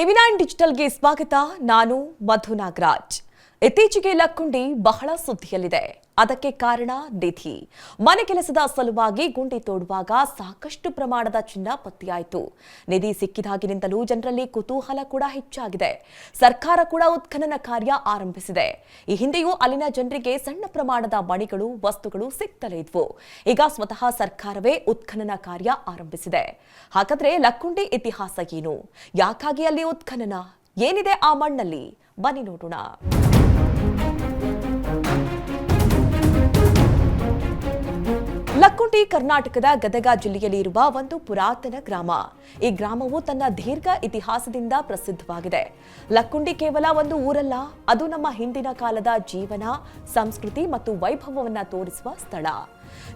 ಟಿವಿ9 ಡಿಜಿಟಲ್ಗೆ ಸ್ವಾಗತ. ನಾನು ಮಧು ನಾಗರಾಜ್. ಇತ್ತೀಚೆಗೆ ಲಕ್ಕುಂಡಿ ಬಹಳ ಸುದ್ದಿಯಲ್ಲಿದೆ. ಅದಕ್ಕೆ ಕಾರಣ ನಿಧಿ. ಮನೆ ಕೆಲಸದ ಸಲುವಾಗಿ ಗುಂಡಿ ತೋಡುವಾಗ ಸಾಕಷ್ಟು ಪ್ರಮಾಣದ ಚಿನ್ನ ಪತ್ತೆಯಾಯಿತು. ನಿಧಿ ಸಿಕ್ಕಿದಾಗಿನಿಂದಲೂ ಜನರಲ್ಲಿ ಕುತೂಹಲ ಕೂಡ ಹೆಚ್ಚಾಗಿದೆ. ಸರ್ಕಾರ ಕೂಡ ಉತ್ಖನನ ಕಾರ್ಯ ಆರಂಭಿಸಿದೆ. ಈ ಹಿಂದೆಯೂ ಅಲ್ಲಿನ ಜನರಿಗೆ ಸಣ್ಣ ಪ್ರಮಾಣದ ಮಣಿಗಳು, ವಸ್ತುಗಳು ಸಿಗ್ತಲೇ ಇದ್ವು. ಈಗ ಸ್ವತಃ ಸರ್ಕಾರವೇ ಉತ್ಖನನ ಕಾರ್ಯ ಆರಂಭಿಸಿದೆ. ಹಾಗಾದ್ರೆ ಲಕ್ಕುಂಡಿ ಇತಿಹಾಸ ಏನು? ಯಾಕಾಗಿ ಅಲ್ಲಿ ಉತ್ಖನನ? ಏನಿದೆ ಆ ಮಣ್ಣಲ್ಲಿ? ಬನ್ನಿ ನೋಡೋಣ. ಲಕ್ಕುಂಡಿ ಕರ್ನಾಟಕದ ಗದಗ ಜಿಲ್ಲೆಯಲ್ಲಿ ಇರುವ ಒಂದು ಪುರಾತನ ಗ್ರಾಮ. ಈ ಗ್ರಾಮವು ತನ್ನ ದೀರ್ಘ ಇತಿಹಾಸದಿಂದ ಪ್ರಸಿದ್ಧವಾಗಿದೆ. ಲಕ್ಕುಂಡಿ ಕೇವಲ ಒಂದು ಊರಲ್ಲ, ಅದು ನಮ್ಮ ಹಿಂದಿನ ಕಾಲದ ಜೀವನ, ಸಂಸ್ಕೃತಿ ಮತ್ತು ವೈಭವವನ್ನ ತೋರಿಸುವ ಸ್ಥಳ.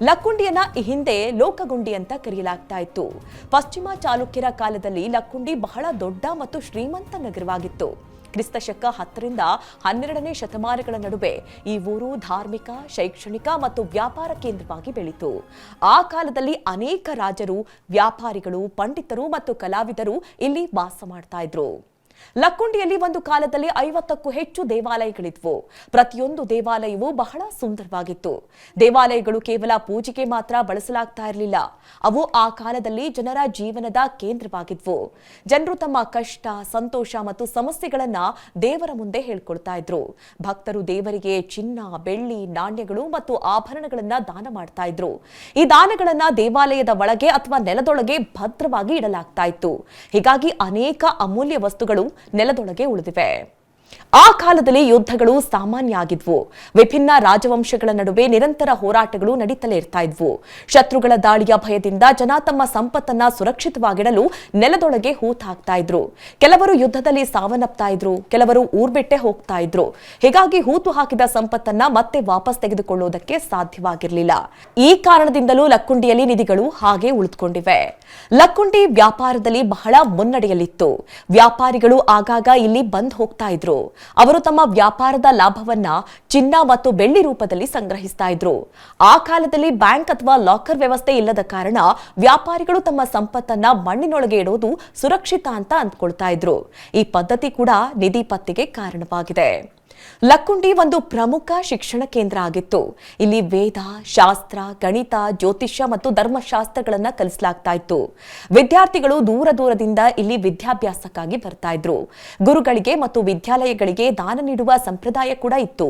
ಲಕ್ಕುಂಡಿಯನ್ನ ಈ ಹಿಂದೆ ಲೋಕಗುಂಡಿ ಅಂತ ಕರೆಯಲಾಗ್ತಾ ಇತ್ತು. ಪಶ್ಚಿಮ ಚಾಲುಕ್ಯರ ಕಾಲದಲ್ಲಿ ಲಕ್ಕುಂಡಿ ಬಹಳ ದೊಡ್ಡ ಮತ್ತು ಶ್ರೀಮಂತ ನಗರವಾಗಿತ್ತು. ಕ್ರಿಸ್ತಶಕ 10ರಿಂದ 12ನೇ ಶತಮಾನಗಳ ನಡುವೆ ಈ ಊರು ಧಾರ್ಮಿಕ, ಶೈಕ್ಷಣಿಕ ಮತ್ತು ವ್ಯಾಪಾರ ಕೇಂದ್ರವಾಗಿ ಬೆಳೀತು. ಆ ಕಾಲದಲ್ಲಿ ಅನೇಕ ರಾಜರು, ವ್ಯಾಪಾರಿಗಳು, ಪಂಡಿತರು ಮತ್ತು ಕಲಾವಿದರು ಇಲ್ಲಿ ವಾಸ ಮಾಡ್ತಾ ಇದ್ರು. ಲಕ್ಕುಂಡಿಯಲ್ಲಿ ಒಂದು ಕಾಲದಲ್ಲಿ 50ಕ್ಕೂ ಹೆಚ್ಚು ದೇವಾಲಯಗಳಿದ್ವು. ಪ್ರತಿಯೊಂದು ದೇವಾಲಯವೂ ಬಹಳ ಸುಂದರವಾಗಿತ್ತು. ದೇವಾಲಯಗಳು ಕೇವಲ ಪೂಜೆಗೆ ಮಾತ್ರ ಬಳಸಲಾಗ್ತಾ ಇರಲಿಲ್ಲ. ಅವು ಆ ಕಾಲದಲ್ಲಿ ಜನರ ಜೀವನದ ಕೇಂದ್ರವಾಗಿದ್ವು. ಜನರು ತಮ್ಮ ಕಷ್ಟ, ಸಂತೋಷ ಮತ್ತು ಸಮಸ್ಯೆಗಳನ್ನ ದೇವರ ಮುಂದೆ ಹೇಳ್ಕೊಳ್ತಾ ಇದ್ರು. ಭಕ್ತರು ದೇವರಿಗೆ ಚಿನ್ನ, ಬೆಳ್ಳಿ, ನಾಣ್ಯಗಳು ಮತ್ತು ಆಭರಣಗಳನ್ನ ದಾನ ಮಾಡ್ತಾ ಇದ್ರು. ಈ ದಾನಗಳನ್ನ ದೇವಾಲಯದ ಒಳಗೆ ಅಥವಾ ನೆಲದೊಳಗೆ ಭದ್ರವಾಗಿ ಇಡಲಾಗ್ತಾ ಇತ್ತು. ಹೀಗಾಗಿ ಅನೇಕ ಅಮೂಲ್ಯ ವಸ್ತುಗಳು ನೆಲದೊಳಗೆ ಉಳಿದಿವೆ. ಆ ಕಾಲದಲ್ಲಿ ಯುದ್ಧಗಳು ಸಾಮಾನ್ಯ ಆಗಿದ್ವು. ವಿಭಿನ್ನ ರಾಜವಂಶಗಳ ನಡುವೆ ನಿರಂತರ ಹೋರಾಟಗಳು ನಡೀತಲೇ ಇರ್ತಾ ಇದ್ವು. ಶತ್ರುಗಳ ದಾಳಿಯ ಭಯದಿಂದ ಜನ ತಮ್ಮ ಸಂಪತ್ತನ್ನ ಸುರಕ್ಷಿತವಾಗಿಡಲು ನೆಲದೊಳಗೆ ಹೂತು ಹಾಕ್ತಾ ಇದ್ರು. ಕೆಲವರು ಯುದ್ಧದಲ್ಲಿ ಸಾವನ್ನಪ್ತಾ ಇದ್ರು, ಕೆಲವರು ಊರ್ಬಿಟ್ಟೆ ಹೋಗ್ತಾ ಇದ್ರು. ಹೀಗಾಗಿ ಹೂತು ಹಾಕಿದ ಸಂಪತ್ತನ್ನ ಮತ್ತೆ ವಾಪಸ್ ತೆಗೆದುಕೊಳ್ಳುವುದಕ್ಕೆ ಸಾಧ್ಯವಾಗಿರಲಿಲ್ಲ. ಈ ಕಾರಣದಿಂದಲೂ ಲಕ್ಕುಂಡಿಯಲ್ಲಿ ನಿಧಿಗಳು ಹಾಗೆ ಉಳಿದುಕೊಂಡಿವೆ. ಲಕ್ಕುಂಡಿ ವ್ಯಾಪಾರದಲ್ಲಿ ಬಹಳ ಮುನ್ನಡೆಯಲ್ಲಿತ್ತು. ವ್ಯಾಪಾರಿಗಳು ಆಗಾಗ ಇಲ್ಲಿ ಬಂದ್ ಹೋಗ್ತಾ ಇದ್ರು. ಅವರು ತಮ್ಮ ವ್ಯಾಪಾರದ ಲಾಭವನ್ನ ಚಿನ್ನ ಮತ್ತು ಬೆಳ್ಳಿ ರೂಪದಲ್ಲಿ ಸಂಗ್ರಹಿಸ್ತಾ ಇದ್ರು. ಆ ಕಾಲದಲ್ಲಿ ಬ್ಯಾಂಕ್ ಅಥವಾ ಲಾಕರ್ ವ್ಯವಸ್ಥೆ ಇಲ್ಲದ ಕಾರಣ ವ್ಯಾಪಾರಿಗಳು ತಮ್ಮ ಸಂಪತ್ತನ್ನ ಮಣ್ಣಿನೊಳಗೆ ಇಡೋದು ಸುರಕ್ಷಿತ ಅಂತ ಅಂದ್ಕೊಳ್ತಾ ಇದ್ರು. ಈ ಪದ್ಧತಿ ಕೂಡ ನಿಧಿ ಪತ್ತೆಗೆ ಕಾರಣವಾಗಿದೆ. ಲಕ್ಕುಂಡಿ ಒಂದು ಪ್ರಮುಖ ಶಿಕ್ಷಣ ಕೇಂದ್ರ ಆಗಿತ್ತು. ಇಲ್ಲಿ ವೇದ, ಶಾಸ್ತ್ರ, ಗಣಿತ, ಜ್ಯೋತಿಷ್ಯ ಮತ್ತು ಧರ್ಮಶಾಸ್ತ್ರಗಳನ್ನ ಕಲಿಸಲಾಗ್ತಾ ಇತ್ತು. ವಿದ್ಯಾರ್ಥಿಗಳು ದೂರ ದೂರದಿಂದ ಇಲ್ಲಿ ವಿದ್ಯಾಭ್ಯಾಸಕ್ಕಾಗಿ ಬರ್ತಾ ಇದ್ರು. ಗುರುಗಳಿಗೆ ಮತ್ತು ವಿದ್ಯಾಲಯಗಳಿಗೆ ದಾನ ನೀಡುವ ಸಂಪ್ರದಾಯ ಕೂಡ ಇತ್ತು.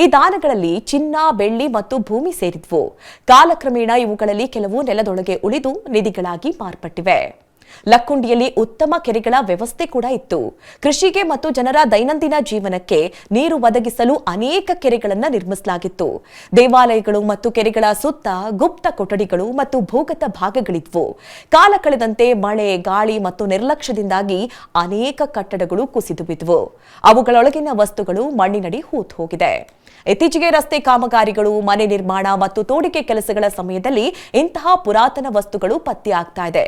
ಈ ದಾನಗಳಲ್ಲಿ ಚಿನ್ನ, ಬೆಳ್ಳಿ ಮತ್ತು ಭೂಮಿ ಸೇರಿದ್ವು. ಕಾಲಕ್ರಮೇಣ ಇವುಗಳಲ್ಲಿ ಕೆಲವು ನೆಲದೊಳಗೆ ಉಳಿದು ನಿಧಿಗಳಾಗಿ ಮಾರ್ಪಟ್ಟಿವೆ. ಲಕ್ಕುಂಡಿಯಲ್ಲಿ ಉತ್ತಮ ಕೆರೆಗಳ ವ್ಯವಸ್ಥೆ ಕೂಡ ಇತ್ತು. ಕೃಷಿಗೆ ಮತ್ತು ಜನರ ದೈನಂದಿನ ಜೀವನಕ್ಕೆ ನೀರು ಒದಗಿಸಲು ಅನೇಕ ಕೆರೆಗಳನ್ನು ನಿರ್ಮಿಸಲಾಗಿತ್ತು. ದೇವಾಲಯಗಳು ಮತ್ತು ಕೆರೆಗಳ ಸುತ್ತ ಗುಪ್ತ ಕೊಠಡಿಗಳು ಮತ್ತು ಭೂಗತ ಭಾಗಗಳಿದ್ವು. ಕಾಲ ಕಳೆದಂತೆ ಮಳೆ, ಗಾಳಿ ಮತ್ತು ನಿರ್ಲಕ್ಷ್ಯದಿಂದಾಗಿ ಅನೇಕ ಕಟ್ಟಡಗಳು ಕುಸಿದು ಬಿದ್ವು. ಅವುಗಳೊಳಗಿನ ವಸ್ತುಗಳು ಮಣ್ಣಿನಡಿ ಹೂತು ಹೋಗಿದೆ. ಇತ್ತೀಚೆಗೆ ರಸ್ತೆ ಕಾಮಗಾರಿಗಳು, ಮನೆ ನಿರ್ಮಾಣ ಮತ್ತು ತೋಡಿಕೆ ಕೆಲಸಗಳ ಸಮಯದಲ್ಲಿ ಇಂತಹ ಪುರಾತನ ವಸ್ತುಗಳು ಪತ್ತೆಯಾಗ್ತಾ ಇದೆ.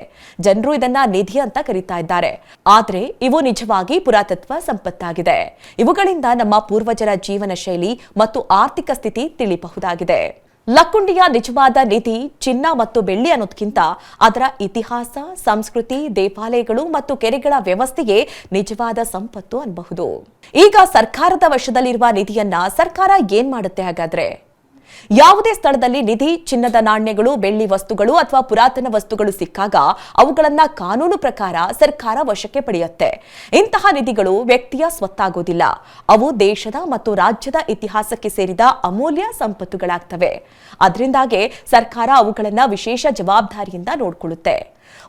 ಜನರು ಇದನ್ನ ನಿಧಿ ಅಂತ ಕರೀತಾ ಇದ್ದಾರೆ. ಆದ್ರೆ ಇವು ನಿಜವಾಗಿ ಪುರಾತತ್ವ ಸಂಪತ್ತಾಗಿದೆ. ಇವುಗಳಿಂದ ನಮ್ಮ ಪೂರ್ವಜರ ಜೀವನ ಶೈಲಿ ಮತ್ತು ಆರ್ಥಿಕ ಸ್ಥಿತಿ ತಿಳಿಯಬಹುದಾಗಿದೆ. ಲಕ್ಕುಂಡಿಯ ನಿಜವಾದ ನಿಧಿ ಚಿನ್ನ ಮತ್ತು ಬೆಳ್ಳಿ ಅನ್ನೋದಕ್ಕಿಂತ ಅದರ ಇತಿಹಾಸ, ಸಂಸ್ಕೃತಿ, ದೇವಾಲಯಗಳು ಮತ್ತು ಕೆರೆಗಳ ವ್ಯವಸ್ಥೆಗೆ ನಿಜವಾದ ಸಂಪತ್ತು ಅನ್ನಬಹುದು. ಈಗ ಸರ್ಕಾರದ ವಶದಲ್ಲಿರುವ ನಿಧಿಯನ್ನ ಸರ್ಕಾರ ಏನ್ ಮಾಡುತ್ತೆ ಹಾಗಾದ್ರೆ? ಯಾವುದೇ ಸ್ಥಳದಲ್ಲಿ ನಿಧಿ, ಚಿನ್ನದ ನಾಣ್ಯಗಳು, ಬೆಳ್ಳಿ ವಸ್ತುಗಳು ಅಥವಾ ಪುರಾತನ ವಸ್ತುಗಳು ಸಿಕ್ಕಾಗ ಅವುಗಳನ್ನ ಕಾನೂನು ಪ್ರಕಾರ ಸರ್ಕಾರ ವಶಕ್ಕೆ ಪಡೆಯುತ್ತೆ. ಇಂತಹ ನಿಧಿಗಳು ವ್ಯಕ್ತಿಯ ಸ್ವತ್ತಾಗೋದಿಲ್ಲ. ಅವು ದೇಶದ ಮತ್ತು ರಾಜ್ಯದ ಇತಿಹಾಸಕ್ಕೆ ಸೇರಿದ ಅಮೂಲ್ಯ ಸಂಪತ್ತುಗಳಾಗ್ತವೆ. ಅದರಿಂದಾಗೆ ಸರ್ಕಾರ ಅವುಗಳನ್ನ ವಿಶೇಷ ಜವಾಬ್ದಾರಿಯಿಂದ ನೋಡಿಕೊಳ್ಳುತ್ತೆ.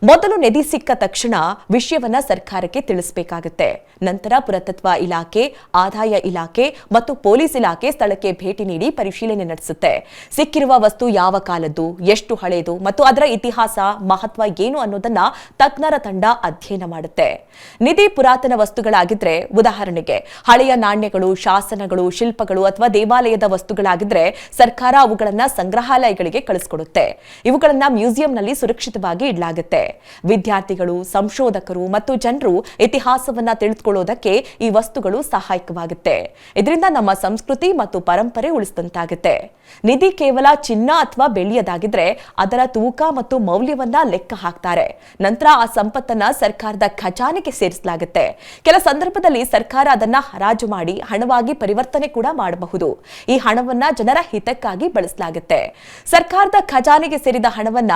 ಮೊದಲು ನಿಧಿ ಸಿಕ್ಕ ತಕ್ಷಣ ವಿಷಯವನ್ನ ಸರ್ಕಾರಕ್ಕೆ ತಿಳಿಸಬೇಕಾಗುತ್ತೆ. ನಂತರ ಪುರಾತತ್ವ ಇಲಾಖೆ, ಆದಾಯ ಇಲಾಖೆ ಮತ್ತು ಪೊಲೀಸ್ ಇಲಾಖೆ ಸ್ಥಳಕ್ಕೆ ಭೇಟಿ ನೀಡಿ ಪರಿಶೀಲನೆ ನಡೆಸುತ್ತೆ. ಸಿಕ್ಕಿರುವ ವಸ್ತು ಯಾವ ಕಾಲದ್ದು, ಎಷ್ಟು ಹಳೆಯದು ಮತ್ತು ಅದರ ಇತಿಹಾಸ, ಮಹತ್ವ ಏನು ಅನ್ನೋದನ್ನ ತಜ್ಞರ ತಂಡ ಅಧ್ಯಯನ ಮಾಡುತ್ತೆ. ನಿಧಿ ಪುರಾತನ ವಸ್ತುಗಳಾಗಿದ್ರೆ, ಉದಾಹರಣೆಗೆ ಹಳೆಯ ನಾಣ್ಯಗಳು, ಶಾಸನಗಳು, ಶಿಲ್ಪಗಳು ಅಥವಾ ದೇವಾಲಯದ ವಸ್ತುಗಳಾಗಿದ್ರೆ ಸರ್ಕಾರ ಅವುಗಳನ್ನ ಸಂಗ್ರಹಾಲಯಗಳಿಗೆ ಕಳಿಸ್ಕೊಡುತ್ತೆ. ಇವುಗಳನ್ನ ಮ್ಯೂಸಿಯಂನಲ್ಲಿ ಸುರಕ್ಷಿತವಾಗಿ ಇಡಲಾಗುತ್ತೆ. ಆಗುತ್ತೆ. ವಿದ್ಯಾರ್ಥಿಗಳು, ಸಂಶೋಧಕರು ಮತ್ತು ಜನರು ಇತಿಹಾಸವನ್ನ ತಿಳಿದುಕೊಳ್ಳೋದಕ್ಕೆ ಈ ವಸ್ತುಗಳು ಸಹಾಯಕವಾಗುತ್ತೆ. ಇದರಿಂದ ನಮ್ಮ ಸಂಸ್ಕೃತಿ ಮತ್ತು ಪರಂಪರೆ ಉಳಿಸಿದಂತಾಗುತ್ತೆ. ನಿಧಿ ಕೇವಲ ಚಿನ್ನ ಅಥವಾ ಬೆಳ್ಳಿಯದಾಗಿದ್ರೆ ಅದರ ತೂಕ ಮತ್ತು ಮೌಲ್ಯವನ್ನ ಲೆಕ್ಕ ಹಾಕ್ತಾರೆ. ನಂತರ ಆ ಸಂಪತ್ತನ್ನ ಸರ್ಕಾರದ ಖಜಾನೆಗೆ ಸೇರಿಸಲಾಗುತ್ತೆ. ಕೆಲ ಸಂದರ್ಭದಲ್ಲಿ ಸರ್ಕಾರ ಅದನ್ನ ಹರಾಜು ಮಾಡಿ ಹಣವಾಗಿ ಪರಿವರ್ತನೆ ಕೂಡ ಮಾಡಬಹುದು. ಈ ಹಣವನ್ನ ಜನರ ಹಿತಕ್ಕಾಗಿ ಬಳಸಲಾಗುತ್ತೆ. ಸರ್ಕಾರದ ಖಜಾನೆಗೆ ಸೇರಿದ ಹಣವನ್ನ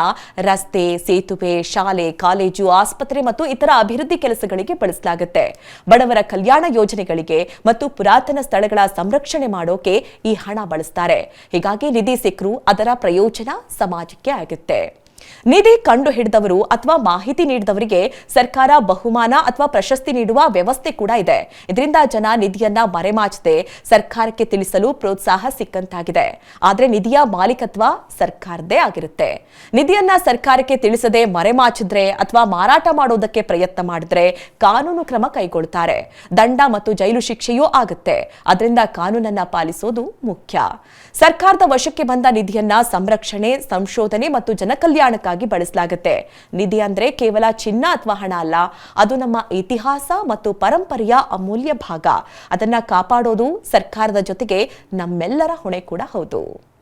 ರಸ್ತೆ, ಸೇತುವೆ, ಶಾಲೆ, ಕಾಲೇಜು, ಆಸ್ಪತ್ರೆ ಮತ್ತು ಇತರ ಅಭಿವೃದ್ಧಿ ಕೆಲಸಗಳಿಗೆ ಬಳಸಲಾಗುತ್ತೆ. ಬಡವರ ಕಲ್ಯಾಣ ಯೋಜನೆಗಳಿಗೆ ಮತ್ತು ಪುರಾತನ ಸ್ಥಳಗಳ ಸಂರಕ್ಷಣೆ ಮಾಡೋಕೆ ಈ ಹಣ ಬಳಸ್ತಾರೆ. ಹೀಗಾಗಿ ನಿಧಿ ಸಿಕ್ಕರೂ ಅದರ ಪ್ರಯೋಜನ ಸಮಾಜಕ್ಕೆ ಆಗುತ್ತೆ. ನಿಧಿ ಕಂಡು ಹಿಡಿದವರು ಅಥವಾ ಮಾಹಿತಿ ನೀಡಿದವರಿಗೆ ಸರ್ಕಾರ ಬಹುಮಾನ ಅಥವಾ ಪ್ರಶಸ್ತಿ ನೀಡುವ ವ್ಯವಸ್ಥೆ ಕೂಡ ಇದೆ. ಇದರಿಂದ ಜನ ನಿಧಿಯನ್ನ ಮರೆಮಾಚದೆ ಸರ್ಕಾರಕ್ಕೆ ತಿಳಿಸಲು ಪ್ರೋತ್ಸಾಹ ಸಿಕ್ಕಂತಾಗಿದೆ. ಆದ್ರೆ ನಿಧಿಯ ಮಾಲೀಕತ್ವ ಸರ್ಕಾರದೇ ಆಗಿರುತ್ತೆ. ನಿಧಿಯನ್ನ ಸರ್ಕಾರಕ್ಕೆ ತಿಳಿಸದೆ ಮರೆಮಾಚಿದ್ರೆ ಅಥವಾ ಮಾರಾಟ ಮಾಡೋದಕ್ಕೆ ಪ್ರಯತ್ನ ಮಾಡಿದ್ರೆ ಕಾನೂನು ಕ್ರಮ ಕೈಗೊಳ್ಳುತ್ತಾರೆ. ದಂಡ ಮತ್ತು ಜೈಲು ಶಿಕ್ಷೆಯೂ ಆಗುತ್ತೆ. ಅದರಿಂದ ಕಾನೂನನ್ನ ಪಾಲಿಸೋದು ಮುಖ್ಯ. ಸರ್ಕಾರದ ವಶಕ್ಕೆ ಬಂದ ನಿಧಿಯನ್ನ ಸಂರಕ್ಷಣೆ, ಸಂಶೋಧನೆ ಮತ್ತು ಜನಕಲ್ಯಾಣಕ್ಕಾಗಿ ಬಳಸಲಾಗುತ್ತೆ. ನಿಧಿ ಅಂದ್ರೆ ಕೇವಲ ಚಿನ್ನ ಅಥವಾ ಹಣ ಅಲ್ಲ, ಅದು ನಮ್ಮ ಇತಿಹಾಸ ಮತ್ತು ಪರಂಪರೆಯ ಅಮೂಲ್ಯ ಭಾಗ. ಅದನ್ನ ಕಾಪಾಡೋದು ಸರ್ಕಾರದ ಜೊತೆಗೆ ನಮ್ಮೆಲ್ಲರ ಹೊಣೆ ಕೂಡ ಹೌದು.